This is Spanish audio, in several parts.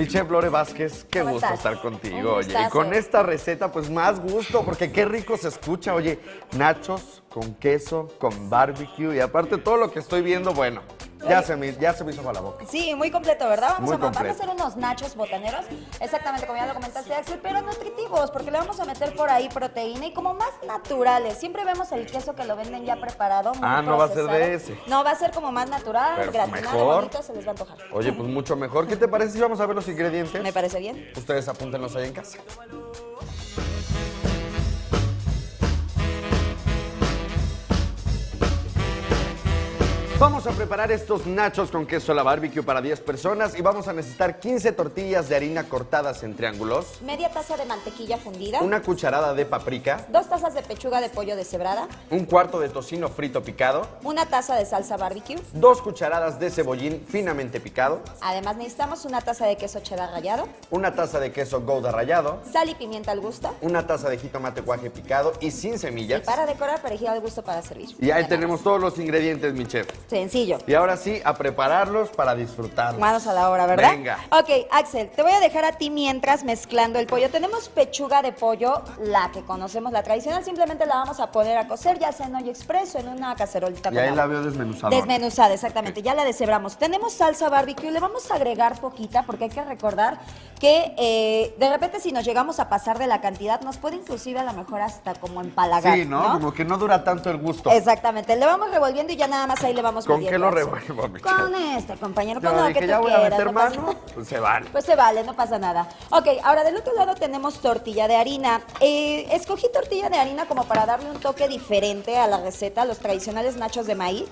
chef Lore Vázquez, qué ¿Cómo gusto estás? estar contigo, Un oye. Y gustazo. con esta receta, pues más gusto, porque qué rico se escucha, oye. Nachos con queso, con barbecue y aparte todo lo que estoy viendo, bueno, ya se me hizo agua la boca. Sí, muy completo, ¿verdad? Muy Vamos a completo. hacer unos nachos botaneros, exactamente como ya lo comentaste, Axel, pero nutritivos, porque le vamos a meter por ahí proteína y como más naturales. Siempre vemos el queso que lo venden ya preparado, muy Ah, no va a ser de procesado. ese. No, va a ser como más natural, Pero gratinado, mejor. bonito, se les va a antojar. Oye, pues mucho mejor. ¿Qué te parece si vamos a ver los ingredientes? Me parece bien. Ustedes apúntenlos ahí en casa. Vamos a preparar estos nachos con queso a la barbecue para 10 personas y vamos a necesitar 15 tortillas de harina cortadas en triángulos, Media taza de mantequilla fundida, una cucharada de paprika, 2 tazas de pechuga de pollo deshebrada, un cuarto de tocino frito picado, una taza de salsa barbecue. 2 cucharadas de cebollín finamente picado, Además necesitamos una taza de queso cheddar rallado, una taza de queso Gouda rallado, sal y pimienta al gusto. una taza de jitomate guaje picado y sin Y semillas. para decorar, perejil al gusto para servir. Y ahí Ya tenemos todos los ingredientes, mi chef. nada más. Sencillo. Y ahora sí, a prepararlos para disfrutarlos. Manos a la obra, ¿verdad? Venga. Ok, Axel, te voy a dejar a ti mientras mezclando el pollo. Tenemos pechuga de pollo, la que conocemos, la tradicional. Simplemente la vamos a poner a cocer, ya sea en olla express o en una cacerolita. Y con ahí la agua. veo desmenuzada. Desmenuzada, exactamente. Ya la deshebramos. Tenemos salsa barbecue, le vamos a agregar poquita porque hay que recordar que de repente si nos llegamos a pasar de la cantidad nos puede inclusive a lo mejor hasta como empalagar. Sí, ¿no? Como que no dura tanto el gusto. Exactamente. Le vamos revolviendo y ya nada más ahí le vamos ¿Con midiendo, qué lo Axel. revuelvo, mi chef? Con este, compañero. Yo Con lo dije, que tú ya voy a quieras, meter no pasa mano, nada. pues se vale. Pues se vale, no pasa nada. Ok, ahora del otro lado tenemos tortilla de harina. Escogí tortilla de harina como para darle un toque diferente a la receta, los tradicionales nachos de maíz,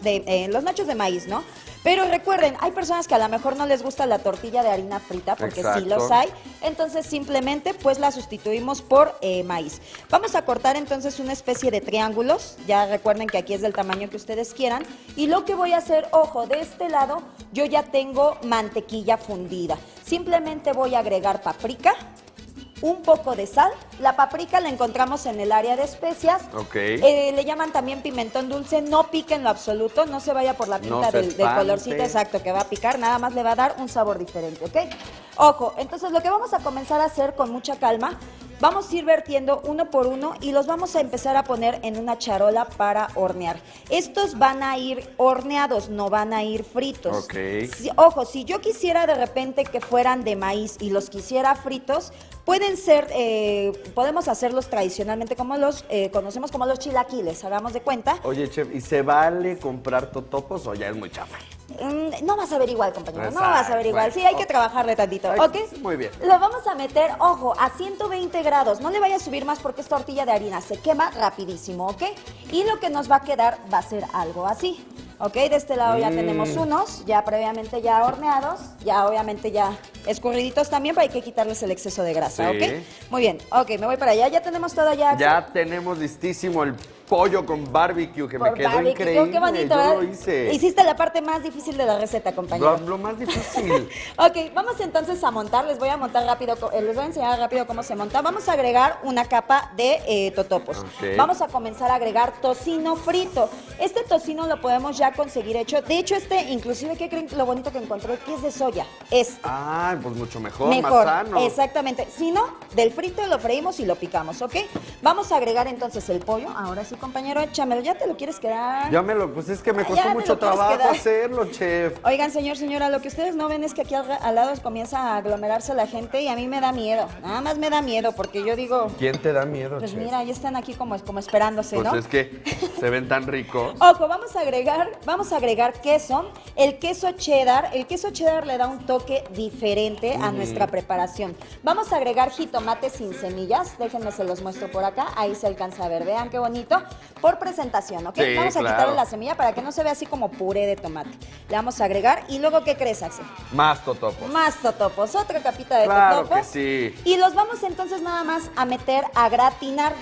los nachos de maíz, ¿no? Pero recuerden, hay personas que a lo mejor no les gusta la tortilla de harina frita, porque sí Exacto. los hay. Entonces simplemente pues la sustituimos por maíz. Vamos a cortar entonces una especie de triángulos. Ya recuerden que aquí es del tamaño que ustedes quieran. Y lo que voy a hacer, ojo, de este lado yo ya tengo mantequilla fundida. Simplemente voy a agregar paprika, un poco de sal. La paprika la encontramos en el área de especias. Ok. Le llaman también pimentón dulce. No pique en lo absoluto, no se vaya por la No pinta se del espante. colorcito exacto que va a picar, nada más le va a dar un sabor diferente, ¿ok? Ojo, entonces lo que vamos a comenzar a hacer con mucha calma, vamos a ir vertiendo uno por uno y los vamos a empezar a poner en una charola para hornear. Estos van a ir horneados, no van a ir fritos. Ok. Ojo, si yo quisiera de repente que fueran de maíz y los quisiera fritos, pueden ser, podemos hacerlos tradicionalmente como los conocemos como los chilaquiles, hagamos de cuenta. Oye, chef, ¿y se vale comprar totopos o ya es muy chafa? No vas a ver igual, compañero, no Exacto, vas a ver igual. bueno. Sí, hay que trabajarle tantito, Ay, ¿ok? muy bien. Lo vamos a meter, ojo, a 120 grados. No le vaya a subir más porque es tortilla de harina, se quema rapidísimo, ¿ok? Y lo que nos va a quedar va a ser algo así. Ok, de este lado ya tenemos unos, ya previamente ya horneados, ya obviamente ya escurriditos también, pero hay que quitarles el exceso de grasa, Sí. ¿ok? Muy bien, ok, me voy para allá, ya tenemos todo ya. Axel. Ya tenemos listísimo el pollo con barbecue que me Por quedó barbecue, increíble. qué bonito, Yo ¿verdad? lo hice. Hiciste la parte más difícil de la receta, compañero. Lo más difícil. Ok, vamos entonces a montar, les voy a montar rápido, les voy a enseñar rápido cómo se monta. Vamos a agregar una capa de totopos. Ok. Vamos a comenzar a agregar tocino frito. Este tocino lo podemos ya conseguir hecho. De hecho, inclusive, ¿qué creen lo bonito que encontré? Que es de soya. Ah, pues mucho mejor, Mejor, más sano. exactamente. Si no, del frito lo freímos y lo picamos, ¿ok? Vamos a agregar entonces el pollo. Ahora sí, compañero, échamelo. ¿Ya te lo quieres quedar? Pues es que me Ya costó te mucho lo quieres trabajo quedar. hacerlo, chef. Oigan, señora, lo que ustedes no ven es que aquí al lado comienza a aglomerarse la gente y a mí me da miedo. Nada más me da miedo porque yo digo, ¿Quién te da miedo, pues chef? mira, ya están aquí como esperándose, Pues ¿no? es que se ven tan ricos. Ojo, vamos a agregar queso. El queso cheddar le da un toque diferente a nuestra preparación. Vamos a agregar jitomate sin semillas. Déjenme se los muestro por acá. Ahí se alcanza a ver. Vean qué bonito. Por presentación, ¿ok? Sí, vamos a claro. quitarle la semilla para que no se vea así como puré de tomate. Le vamos a agregar. ¿Y luego qué crees, Axel? Más totopos. Más totopos, otra capita de Claro totopos. que sí. Y los vamos entonces nada más a meter a gratinar.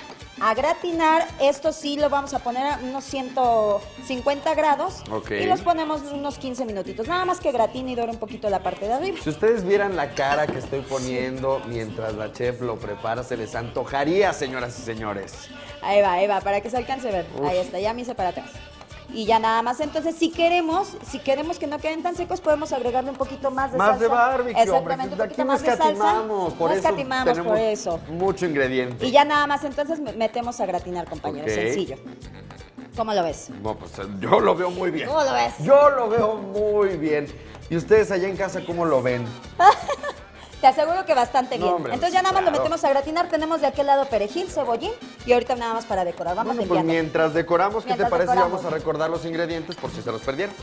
A gratinar, esto sí lo vamos a poner a unos 150 grados. Ok. Y los ponemos unos 15 minutitos. Nada más que gratine y dore un poquito la parte de arriba. Si ustedes vieran la cara que estoy poniendo mientras la chef lo prepara, se les antojaría, señoras y señores. Ahí va, para que se alcance a ver. Uf. Ahí está, ya me hice para atrás. Y ya nada más, entonces si queremos que no queden tan secos, podemos agregarle un poquito más de Más salsa. de barbecue, exactamente, hombre. un Aquí poquito no más de salsa. escatimamos, por No eso escatimamos tenemos por eso. mucho ingrediente. Y ya nada más, entonces metemos a gratinar, compañeros, Ok. sencillo. ¿Cómo lo ves? No, pues yo lo veo muy bien. ¿Cómo lo ves? Yo lo veo muy bien. ¿Y ustedes allá en casa cómo lo ven? Te aseguro que bastante No, bien. hombre, Entonces ya nada más claro. lo metemos a gratinar. Tenemos de aquel lado perejil, cebollín y ahorita nada más para decorar. Vamos Bueno, pues limpiando. mientras decoramos, ¿qué Mientras te parece si decoramos. vamos a recordar los ingredientes por si se los perdieron?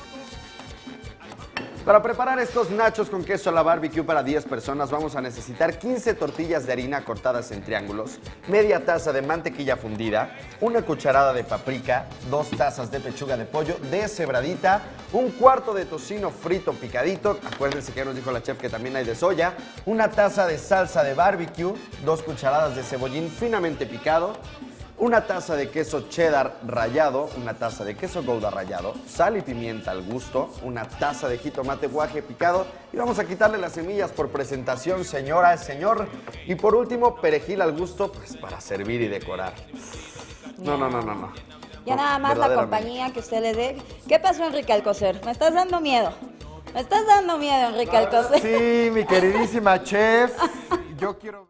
Para preparar estos nachos con queso a la barbecue para 10 personas vamos a necesitar 15 tortillas de harina cortadas en triángulos, media taza de mantequilla fundida, una cucharada de paprika, 2 tazas de pechuga de pollo deshebradita, un cuarto de tocino frito picadito, acuérdense que nos dijo la chef que también hay de soya, una taza de salsa de barbecue, 2 cucharadas de cebollín finamente picado, una taza de queso cheddar rallado, una taza de queso gouda rallado, sal y pimienta al gusto, una taza de jitomate guaje picado y vamos a quitarle las semillas por presentación, señora, señor. Y por último, perejil al gusto, pues para servir y decorar. No. Ya No, nada más la verdaderamente. compañía que usted le dé. ¿Qué pasó, Enrique Alcocer? Me estás dando miedo. Me estás dando miedo, Enrique Alcocer. Sí, mi queridísima chef. Yo quiero...